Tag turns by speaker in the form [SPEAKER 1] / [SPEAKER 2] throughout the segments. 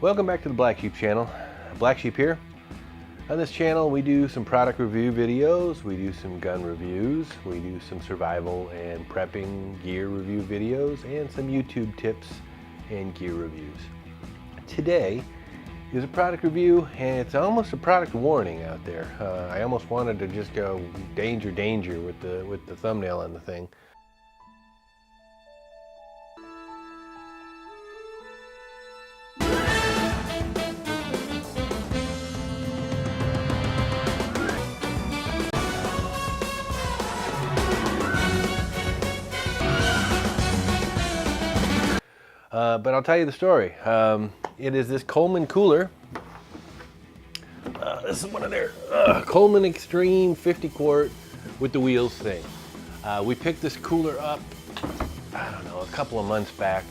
[SPEAKER 1] Welcome back to the Blacksheep channel. Blacksheep here. On this channel we do some product review videos, we do some gun reviews, we do some survival and prepping gear review videos, and some YouTube tips and gear reviews. Today is a product review, and it's almost a product warning out there. I almost wanted to just go danger, danger with the thumbnail on the thing. But I'll tell you the story. It is this Coleman Cooler. This is one of their Coleman Extreme 50 quart with the wheels thing. We picked this cooler up, I don't know, a couple of months back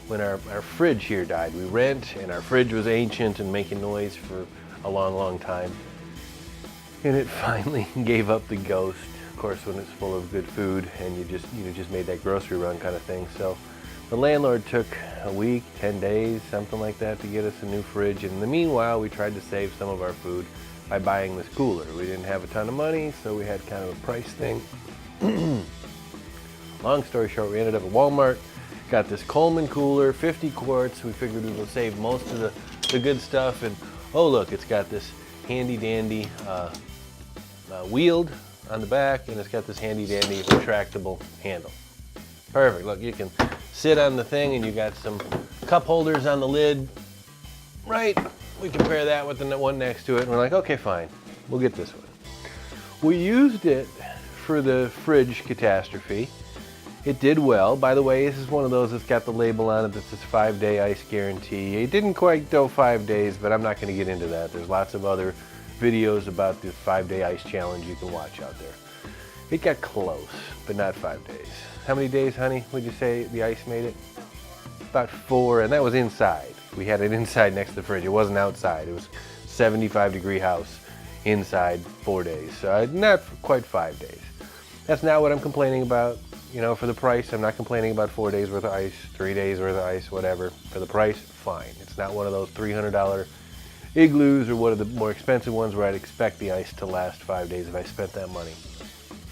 [SPEAKER 1] when our fridge here died. We rent, and our fridge was ancient and making noise for a long, long time. And it finally gave up the ghost, of course, when it's full of good food and you just made that grocery run kind of thing. So the landlord took a week, 10 days, something like that, to get us a new fridge. And in the meanwhile, we tried to save some of our food by buying this cooler. We didn't have a ton of money, so we had kind of a price thing. Long story short, we ended up at Walmart, got this Coleman Cooler, 50 quarts. We figured we would save most of the good stuff. And oh look, it's got this handy dandy wheeled on the back, and it's got this handy dandy retractable handle. Perfect. Look, you can sit on the thing, and you got some cup holders on the lid. Right, we compare that with the one next to it, and we're like, okay, fine, we'll get this one. We used it for the fridge catastrophe. It did well. By the way, this is one of those that's got the label on it that says 5-day ice guarantee. It didn't quite go 5 days, but I'm not going to get into that. There's lots of other videos about the 5-day ice challenge you can watch out there. It got close, but not 5 days. How many days, honey, would you say the ice made it? About 4, and that was inside. We had it inside next to the fridge. It wasn't outside. It was 75-degree house inside 4 days. So not quite 5 days. That's not what I'm complaining about. You know, for the price, I'm not complaining about 4 days worth of ice, 3 days worth of ice, whatever. For the price, fine. It's not one of those $300 igloos or one of the more expensive ones where I'd expect the ice to last 5 days if I spent that money.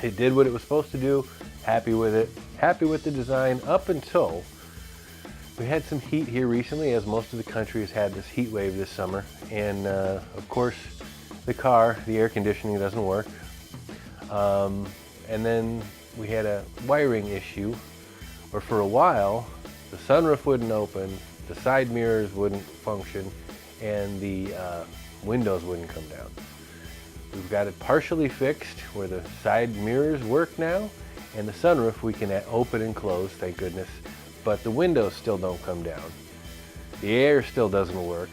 [SPEAKER 1] It did what it was supposed to do. Happy with it. Happy with the design up until we had some heat here recently, as most of the country has had this heat wave this summer. And of course, the air conditioning doesn't work. And then we had a wiring issue where for a while, the sunroof wouldn't open, the side mirrors wouldn't function, and the windows wouldn't come down. We've got it partially fixed where the side mirrors work now, and the sunroof we can open and close, thank goodness, but the windows still don't come down. The air still doesn't work,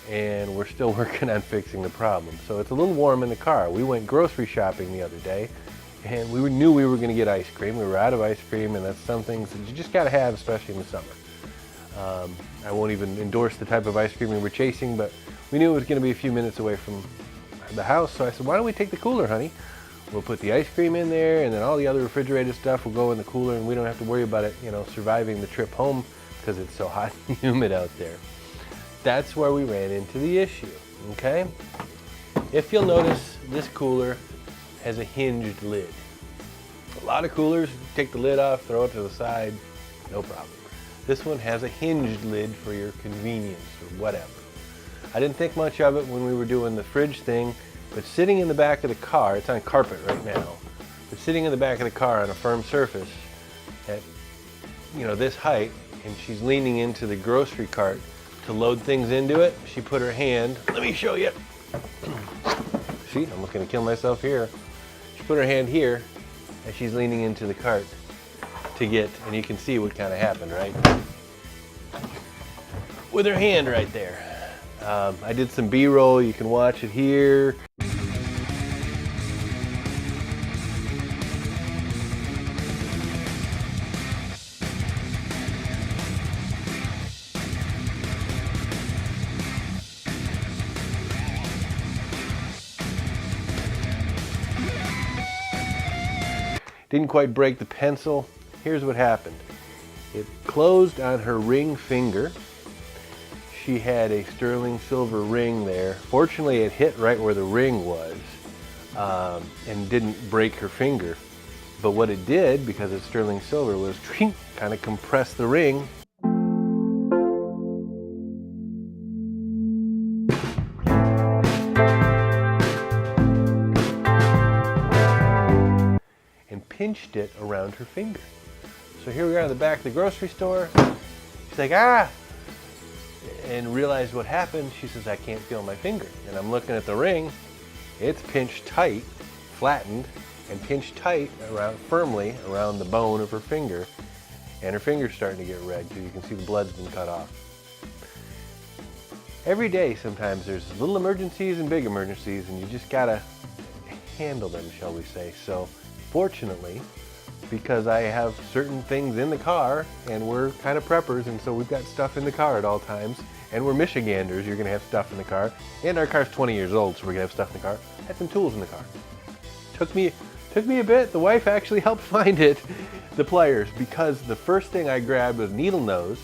[SPEAKER 1] and we're still working on fixing the problem. So it's a little warm in the car. We went grocery shopping the other day, and we knew we were going to get ice cream. We were out of ice cream, and that's some things that you just got to have, especially in the summer. I won't even endorse the type of ice cream we were chasing, but we knew it was going to be a few minutes away from the house, so I said, why don't we take the cooler, honey? We'll put the ice cream in there, and then all the other refrigerated stuff will go in the cooler, and we don't have to worry about it, you know, surviving the trip home because it's so hot and humid out there. That's where we ran into the issue, okay? If you'll notice, this cooler has a hinged lid. A lot of coolers, take the lid off, throw it to the side, no problem. This one has a hinged lid for your convenience or whatever. I didn't think much of it when we were doing the fridge thing, but sitting in the back of the car, it's on carpet right now, but sitting in the back of the car on a firm surface at, you know, this height, and she's leaning into the grocery cart to load things into it, she put her hand, let me show you. See, I'm looking to kill myself here. She put her hand here, and she's leaning into the cart to get, and you can see what kind of happened, right? With her hand right there. I did some B-roll, you can watch it here. Didn't quite break the pencil. Here's what happened. It closed on her ring finger. she had a sterling silver ring there. Fortunately, it hit right where the ring was and didn't break her finger. But what it did, because it's sterling silver, was kind of compress the ring. And pinched it around her finger. So here we are in the back of the grocery store. She's like, ah! And realized what happened. She says, I can't feel my finger. And I'm looking at the ring. It's pinched tight, flattened, and pinched tight firmly around the bone of her finger. And her finger's starting to get red because you can see the blood's been cut off. Every day sometimes there's little emergencies and big emergencies, and you just gotta handle them, shall we say. So fortunately, because I have certain things in the car, and we're kind of preppers, and so we've got stuff in the car at all times, and we're Michiganders, you're gonna have stuff in the car, and our car's 20 years old, so we're gonna have stuff in the car. I had some tools in the car. Took me a bit. The wife actually helped find it, the pliers, because the first thing I grabbed was needle nose.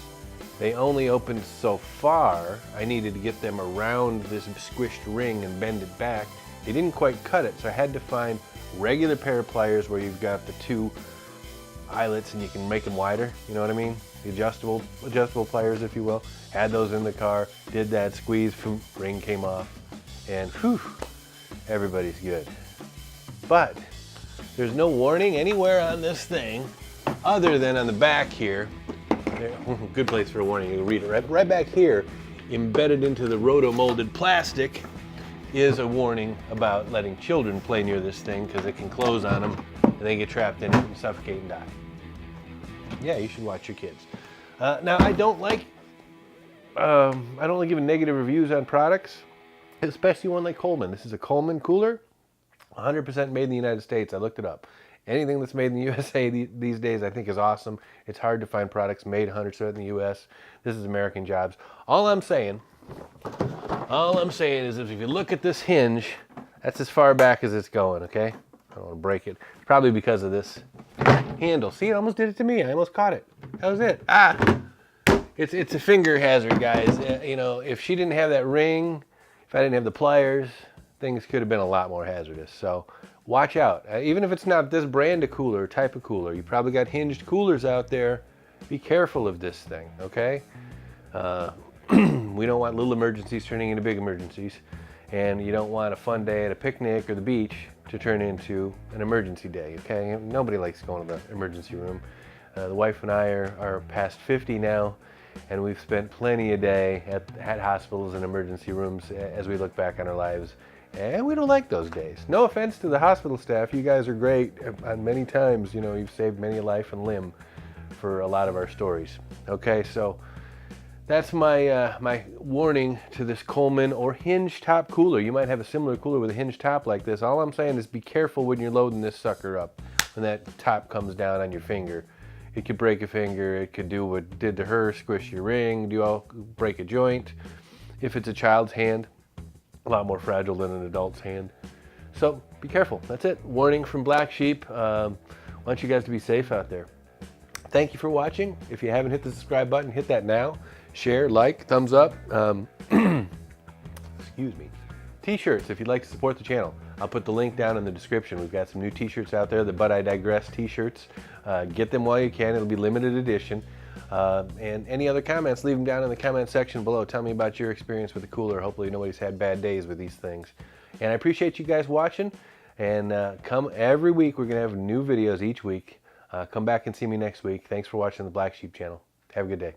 [SPEAKER 1] They only opened so far. I needed to get them around this squished ring and bend it back. They didn't quite cut it, so I had to find regular pair of pliers where you've got the two eyelets and you can make them wider, you know what I mean? The adjustable pliers, if you will. Had those in the car, did that, squeeze, ring came off, and whew, everybody's good. But there's no warning anywhere on this thing other than on the back here. Good place for a warning, you can read it. Right back here, embedded into the roto-molded plastic, is a warning about letting children play near this thing because it can close on them and they get trapped in it and suffocate and die. Yeah, you should watch your kids. Now, I don't like giving negative reviews on products, especially one like Coleman. This is a Coleman Cooler, 100% made in the United States. I looked it up. Anything that's made in the USA these days I think is awesome. It's hard to find products made 100% in the US. This is American jobs. All I'm saying is if you look at this hinge, that's as far back as it's going, okay? I don't want to break it. It's probably because of this handle. See, it almost did it to me. I almost caught it. That was it. Ah! It's a finger hazard, guys. You know, if she didn't have that ring, if I didn't have the pliers, things could have been a lot more hazardous. So watch out. Even if it's not this brand of cooler, type of cooler, you probably got hinged coolers out there. Be careful of this thing, okay? We don't want little emergencies turning into big emergencies, and you don't want a fun day at a picnic or the beach to turn into an emergency day, okay? Nobody likes going to the emergency room. The wife and I are past 50 now, and we've spent plenty a day at hospitals and emergency rooms as we look back on our lives, and we don't like those days. No offense to the hospital staff, you guys are great. On many times, you know, you've saved many a life and limb for a lot of our stories. Okay, so that's my my warning to this Coleman or hinge top cooler. You might have a similar cooler with a hinge top like this. All I'm saying is be careful when you're loading this sucker up. When that top comes down on your finger, it could break a finger. It could do what it did to her, squish your ring, break a joint. If it's a child's hand, a lot more fragile than an adult's hand. So be careful. That's it. Warning from Blacksheep. I want you guys to be safe out there. Thank you for watching. If you haven't hit the subscribe button, hit that now. Share, like, thumbs up. Excuse me. T-shirts, if you'd like to support the channel. I'll put the link down in the description. We've got some new t-shirts out there, the But I Digress t-shirts. Get them while you can. It'll be limited edition. And any other comments, leave them down in the comment section below. Tell me about your experience with the cooler. Hopefully nobody's had bad days with these things. And I appreciate you guys watching. And come every week. We're going to have new videos each week. Come back and see me next week. Thanks for watching the Blacksheep channel. Have a good day.